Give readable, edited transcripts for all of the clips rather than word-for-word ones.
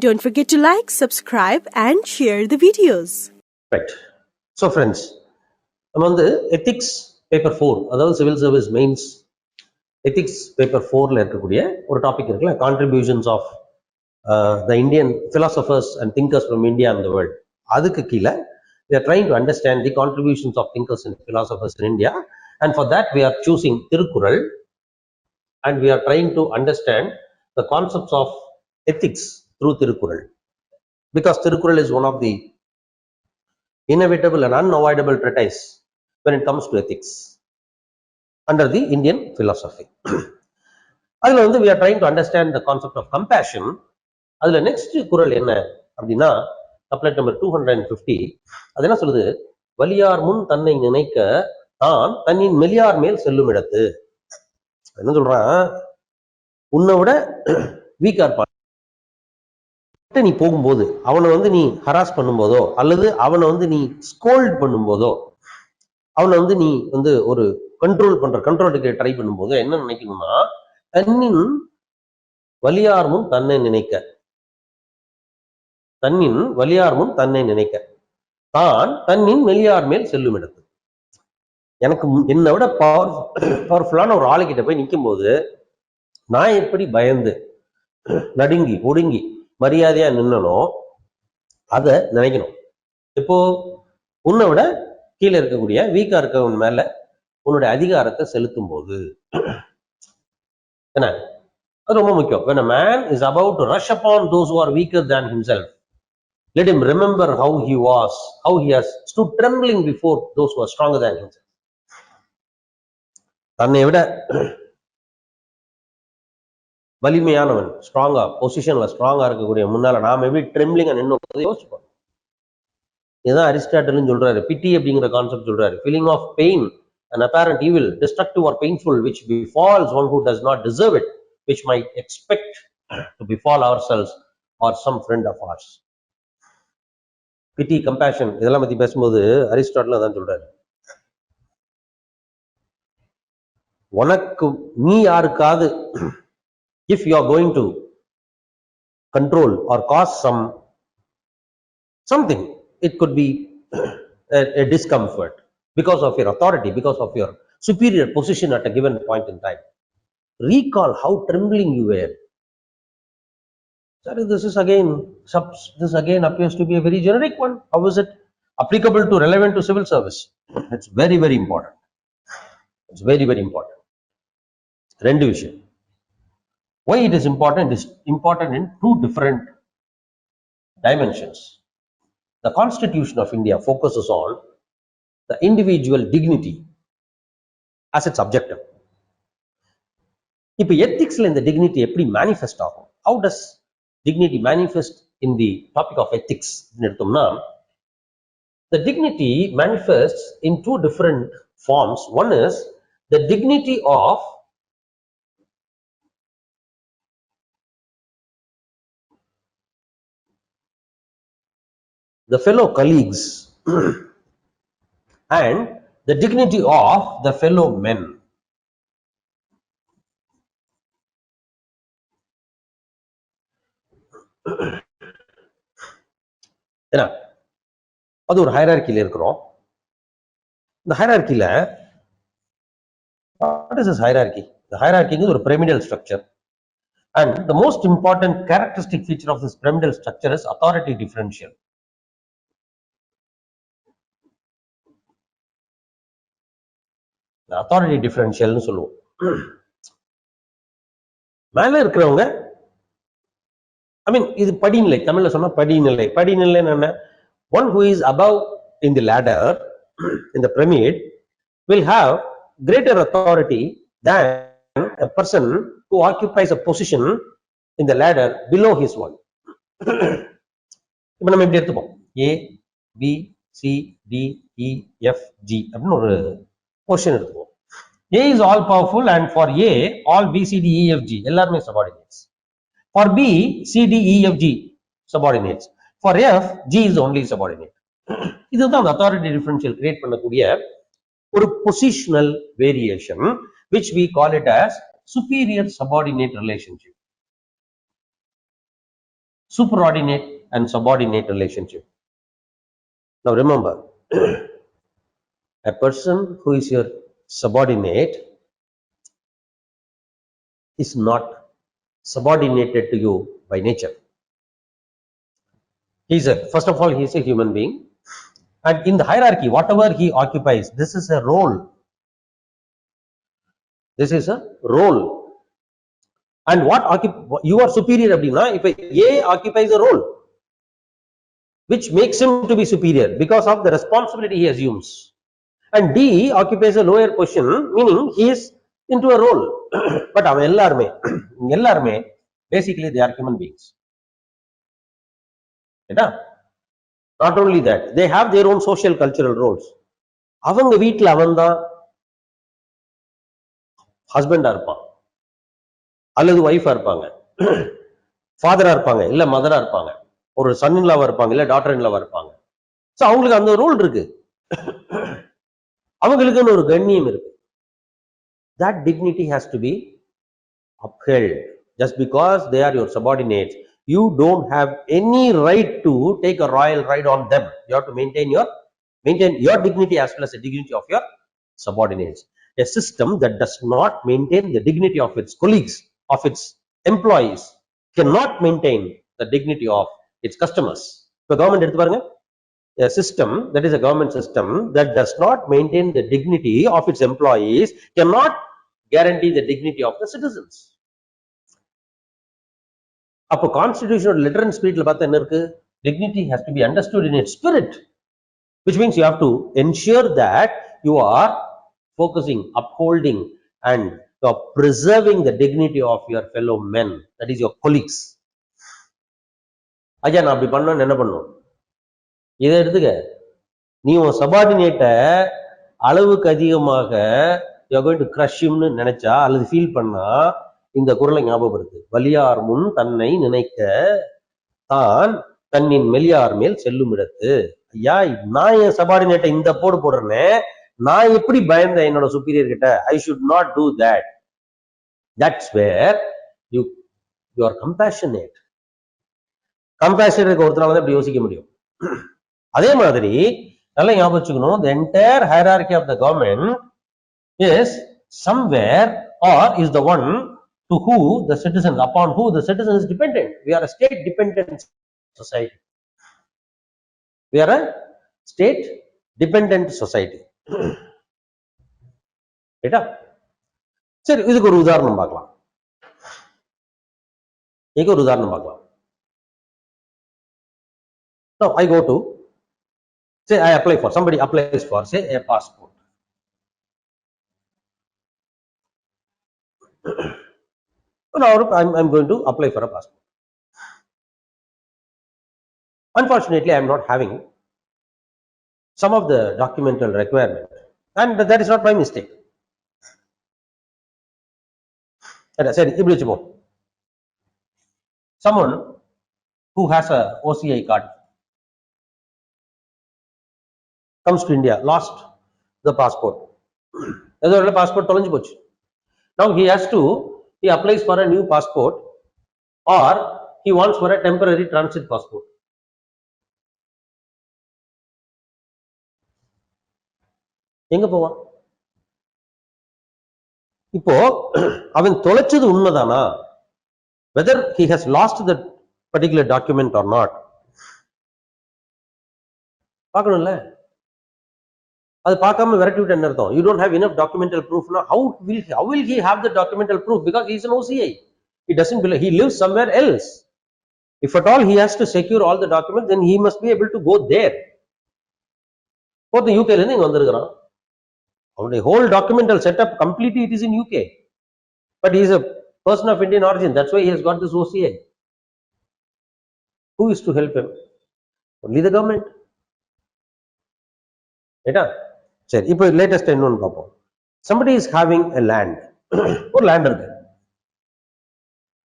Don't forget to like, subscribe and share the videos. Right. So friends, among the ethics paper 4, அதாவது civil service mains ethics paper 4ல இருக்கக்கூடிய ஒரு topic இருக்குல்ல, contributions of the Indian philosophers and thinkers from India and the world. அதுக்கு கீழே we are trying to understand the contributions of thinkers and philosophers in India, and for that we are choosing Tirukkural, and we are trying to understand the concepts of ethics through Tirukkural, because Tirukkural is one of the inevitable and unavoidable treatise when it comes to ethics under the Indian philosophy. அதுல வந்து we are trying to understand the concept of compassion. அதுல next குறள் என்ன அப்படின்னா, couplet number 250. அது என்ன சொல்லுது? வலியார் முன் தன்னை நினைக்க தான் தன்னின் மெலியார் மேல் செல்லும் இடத்து. என்ன சொல்றான்? உன்னை விட வீக்கா இருப்பான், நீ போகும்போது அவனை வந்து நீ ஹராஸ் பண்ணும்போதோ அல்லது அவனை வந்து நீ ஸ்கோல்ட் பண்ணும்போதோ, அவனை வந்து நீ வந்து ஒரு கண்ட்ரோலுக்கு ட்ரை பண்ணும்போது என்ன நினைக்கணும்னா, தன்னின் வலியார் முன் தன்னை நினைக்க, தன்னின் வலியார் முன் தன்னை நினைக்க தான் தன்னின் மெலியார் மேல் செல்லும் இடத்து. எனக்கு என்னை விட பவர்ஃபுல்லான ஒரு ஆளுகிட்ட போய் நிற்கும் போது நான் எப்படி பயந்து நடுங்கி ஒடுங்கி மரியாதையா நின்னனோ அதை நினைக்கணும். இப்போ உன்னை விட கீழே இருக்கக்கூடிய வீக்கா இருக்கவன் மேல உன்னுடைய அதிகாரத்தை செலுத்தும் போது என்ன, அது ரொம்ப முக்கியம். When a man is about to rush upon those who are weaker than himself, let him remember how he has stood trembling before those who are stronger than himself. தன்னை விட வலிமையானவன், ஸ்ட்ராங்கா பொசிஷன்ல ஸ்ட்ராங்கா இருக்கக்கூடிய முன்னால நாம எப்படி ட்ரெம்லிங்கா நின்று யோசிப்போம். இதுதான் அரிஸ்டாட்டிலும் சொல்றாரு. பிட்டி அப்படிங்கிற கான்செப்ட் சொல்றாரு. Feeling of pain, an apparent evil, destructive or painful, which befalls one who does not deserve it, which might expect to befall ourselves or some friend of ours. Pity, compassion இதெல்லாம் பத்தி பேசும்போது Aristotle தான் சொல்றாரு. உனக்கு நீ யாருக்காவது, if you are going to control or cause something, it could be a discomfort because of your authority, because of your superior position at a given point in time. Recall how trembling you were. Sorry, this again appears to be a very generic one. How is it applicable to relevant to civil service? It's very, very important. It's very, very important. ரெண்டு விஷயம். Why it is important? It is important in two different dimensions. The Constitution of India focuses on the individual dignity as its objective. இப்போ எத்திக்ஸ்ல இந்த dignity எப்படி manifest ஆகும்? How does dignity manifest in the topic of ethics? எடுத்தோம்னா, the dignity manifests in two different forms. One is the dignity of the fellow colleagues and the dignity of the fellow men. ஏன்னா அது ஒரு ஹைரார்க்கில இருக்கிறோம். இந்த ஹைரார்க்கில what is this hierarchy? The hierarchy is a pyramidal structure, and the most important characteristic feature of this pyramidal structure is authority differential. Authority டிஃபரன்ஷியல்னு சொல்லுவோம். மேல இருக்கிறவங்க, ஐ மீன் இது படிநிலை, தமிழ்ல சொன்னா படிநிலை. படிநிலை என்ன? One who is above in the ladder, in the pyramid, will have greater authority than a person who occupies a position in the ladder below his one. இப்போ நம்ம எப்படி எடுத்துப்போம்? A, B, C, D, E, F, G அப்படின்னு ஒரு portion எடுத்துப்போம். A is all powerful, and for A, all B, C, D, E, F, G எல்லாருமே subordinates. For B, C, D, E, F, G subordinates. For F, G is only subordinate. இதுதான் அந்த authority differential create பண்ணக்கூடிய ஒரு positional variation, which we call it as superior subordinate relationship. superordinate and subordinate relationship. Now remember, a person who is your subordinate is not subordinated to you by nature. First of all, he is a human being, and in the hierarchy, whatever he occupies, this is a role. This is a role. And you are superior abdina if A occupies a role, which makes him to be superior because of the responsibility he assumes. And D occupies a lower position, meaning he is into a role. But basically they are human beings. Not only that, they have their own social cultural roles. அவங்க வீட்டில் அவன் தான் ஹஸ்பண்டா இருப்பான், அல்லது ஒய்ஃபா இருப்பாங்க, ஃபாதரா இருப்பாங்க, இல்ல மதரா இருப்பாங்க, ஒரு சன் இன் லாவா இருப்பாங்க, இல்ல டாட்டர் இன் லாவா இருப்பாங்க. சோ அவங்களுக்கு அந்த ரோல் இருக்கு, அவங்களுக்குன்னு ஒரு கண்ணியம் இருக்கு. That dignity has to be upheld. Just because they are your subordinates, you don't have any right to take a royal ride on them. You have to maintain your dignity as well as the dignity of your subordinates. A system that does not maintain the dignity of its colleagues, of its employees, cannot maintain the dignity of its customers. The government எடுத்து பாருங்க, a system that is a government system that does not maintain the dignity of its employees cannot guarantee the dignity of the citizens. அப்போ கான்ஸ்டிடியூஷனோட letter and ஸ்பிரிட்ல பார்த்தா என்ன இருக்கு? Dignity has to be understood in its spirit, which means you have to ensure that you are focusing, upholding, and you are preserving the dignity of your fellow men, that is your colleagues. ஐயா நான் அப்படி பண்ணணும், என்ன பண்ணும்? இதை எடுத்துக்க, நீ உன் சபார்டினேட்டை அளவுக்கு அதிகமாக you are going to crush him னு நினைச்சா அல்லது ஃபீல் பண்ணா இந்த குறளை ஞாபகப்படுத்து. வலியார் முன் தன்னை நினைக்க தான் தன்னின் மெலியார் மேல் செல்லும் இடத்து. ஐயா நான் என் சபார்டினேட்டை இந்த போடுறேன்னு நான் எப்படி பயந்தேன் என்னோட சுப்பீரியர் கிட்ட? I should not do that. That's where you are compassionate. Compassionate ஒருத்தனால தான் இப்படி யோசிக்க முடியும். அதே மாதிரி நல்லா ஞாபகம் வச்சுக்கணும், the entire hierarchy of the government is somewhere or is the one to who the citizens, upon who the citizen is dependent. We are a state dependent society. We are a state dependent society. ரைட்டா? சரி, இதுக்கு ஒரு உதாரணம் பார்க்கலாம். Now I go to, say I apply for, somebody applies for, say, a passport. Now I'm going to apply for a passport. Unfortunately, I am not having some of the documental requirement, and that is not my mistake. Someone who has a OCI card comes to India, lost the passport. Passport தொலைஞ்சு போச்சு. Now he applies for a new passport, or he wants for a temporary transit passport. எங்க போவான்? இப்போ அவன் தொலைச்சது உண்மைதானா? Whether he has lost that particular document or not, பார்க்கணும்ல. அது பார்க்காம விரட்டி விட்டு என்ன அர்த்தம்? You don't have enough documental proof. Now how will he have the documental proof? Because he is an OCI. He doesn't belong, he lives somewhere else. If at all he has to secure all the documents, then he must be able to go there. UK ல இருந்து இங்க வந்திருக்கிறான். The whole documental setup completely it is in UK, but he is a person of Indian origin. That's why he has got this OCI. Who is to help him? Only the government. Right? சரி, இப்போ latest என்னன்னு பார்ப்போம். Somebody is having a land. ஒரு land இருக்கு.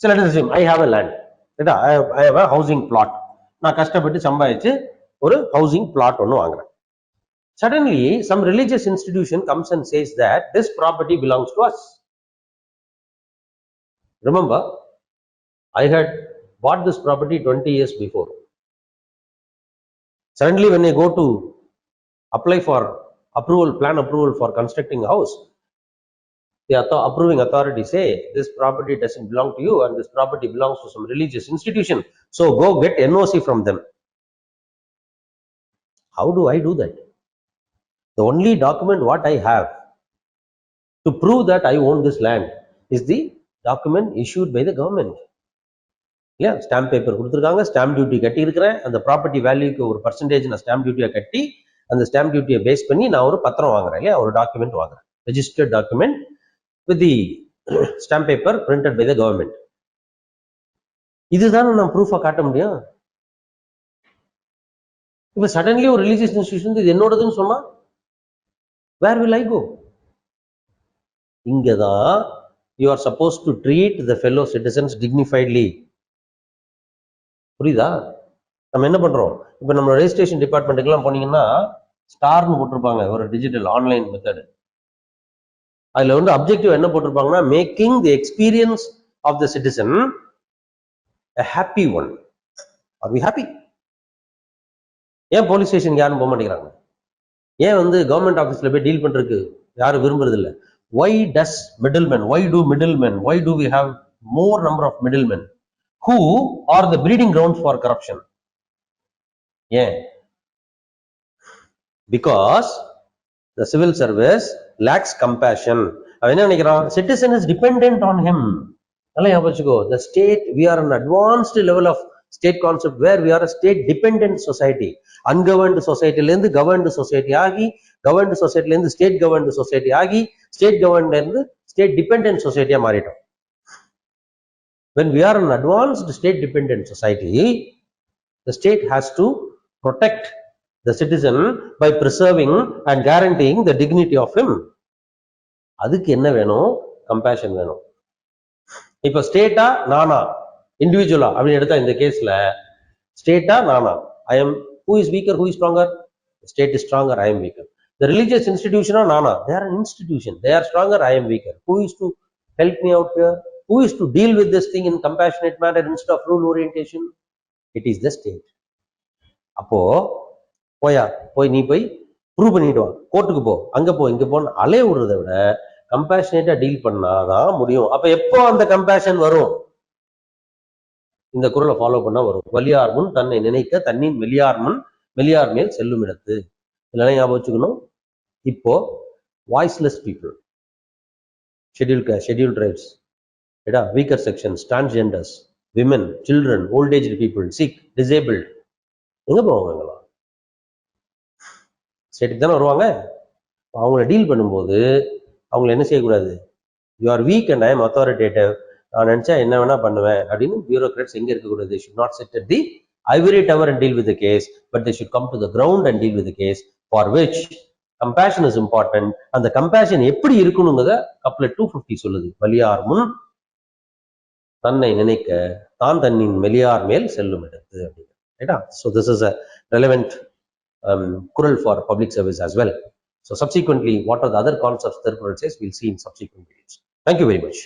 So let us assume I have a land. Right? I have a housing plot. நான் கஷ்டப்பட்டு சம்பாதிச்சு ஒரு housing plot ஒன்று வாங்குறேன். Suddenly some religious institution comes and says that this property belongs to us. Remember, I had bought this property 20 years before. Suddenly when they go to apply for approval, plan approval for constructing a house, the approving authority say this property doesn't belong to you and this property belongs to some religious institution, so go get NOC from them. How do I do that? The only document what I have to prove that I own this land is the document issued by the government. இல்லையா, stamp paper கொடுத்துருக்காங்க, stamp duty கட்டி இருக்கிறேன், அந்த property வேல்யூக்கு ஒரு percentage நான் stamp டியூட்டியை கட்டி அந்த ஸ்டாம்ப் டியூட்டியை பேஸ் பண்ணி நான் ஒரு பத்திரம் வாங்குறேன் இல்லையா, ஒரு டாக்குமெண்ட் வாங்குறேன், registered document with the stamp paper printed by the government. இதுதான் நான் ப்ரூஃபா காட்ட முடியும். இப்ப சடன்லி ஒரு ரிலீஜியஸ் இன்ஸ்டிடியூஷன் இது என்னோடதுன்னு சொன்னா where will I go? இங்கதான் you are supposed to treat the fellow citizens dignifiedly. புரியுதா? நம்ம என்ன பண்றோம், இப்ப நம்ம ரெஜிஸ்ட்ரேஷன் டிபார்ட்மெண்ட்டுக்கெல்லாம் போனீங்கன்னா ஸ்டார்னு போட்டிருப்பாங்க, ஒரு டிஜிட்டல் ஆன்லைன் மெத்தட். அதுல வந்து அப்ஜெக்டிவ் என்ன போட்டிருப்பாங்கன்னா, making the experience of the citizen a happy one. Are we happy? ஏன் போலீஸ் ஸ்டேஷன் யாரும் போக மாட்டேங்கிறாங்க? ஏன் வந்து கவர்மெண்ட் ஆஃபீஸ்ல போய் டீல் பண்றதுக்கு யாரும் விரும்புறது இல்லை? Why does middlemen? Why do middlemen? Why do we have more number of middlemen who are the breeding grounds for corruption? ஏன்? Because the civil service lacks compassion. அவன் என்ன நினைக்கிறான், citizen is dependent on him. நல்லா ஞாபகம் வச்சுக்கோ, the state, we are an advanced level of state concept where we are a state dependent society. Ungoverned society ல இருந்து governed society ஆகி, governed society ல இருந்து state governed society ஆகி, state governed ல இருந்து state dependent society மாறிட்டோம். When we are an advanced state dependent society, the state has to protect the citizen by preserving and guaranteeing the dignity of him. அதுக்கு என்ன வேணும்? Compassion வேணும். இப்ப ஸ்டேட்டா நானா இண்டிவிஜுவலா அப்படின்னு எடுத்தா, இந்த கேஸ்ல ஸ்டேட்டா நானா, I am, who is weaker, who is stronger? The state is stronger, I am weaker. The religious institution or nana, they are an institution, they are stronger, I am weaker. Who is to help me out here? Who is to deal with this thing in compassionate manner instead of rule orientation? It is the state. அப்போ போய் நீ போய் prove பண்ணிட்டு வா, கோர்ட்டுக்கு போ, அங்க போ, இங்க போன்னு அலைய விடுறதை விட கம்பேஷனேட்டா டீல் பண்ணாதான் முடியும். அப்ப எப்போ அந்த கம்பேஷன் வரும்? இந்த குறளை ஃபாலோ பண்ணா வரும். வலியார் முன் தன்னை நினைக்க தன்னின் மெலியார் முன் மெலியார் மேல் செல்லும் இடத்து. இதெல்லாம் ஞாபகம் வச்சுக்கணும். இப்போ voiceless people, schedule tribes, weaker sections, transgenders, women, children, old age people, sick, disabled, எங்க போவாங்க? ஸ்டேட்டுக்கு தானே வருவாங்க. அவங்கள டீல் பண்ணும்போது அவங்களை என்ன செய்யக்கூடாது, you are week and I am authoritative, நான் நினைச்சா என்ன வேணா பண்ணுவேன் அப்படின்னு பியூரோக்ராட்ஸ் எங்க இருக்கக்கூடாது. They should not sit at the ivory tower and deal with the case, but they should come to the ground and deal with the case, for which compassion is important. அந்த compassion எப்படி இருக்கணுங்கிறத couplet 250 சொல்லுது. வலியார் முன் தன்னை நினைக்க தான் தன்னின் மெலியார் மேல் செல்லும் இடத்து அப்படின்னா. So this is a relevant kural for public service as well. So subsequently, what are the other concepts Thirupurul says, we'll see in subsequent videos. Thank you very much.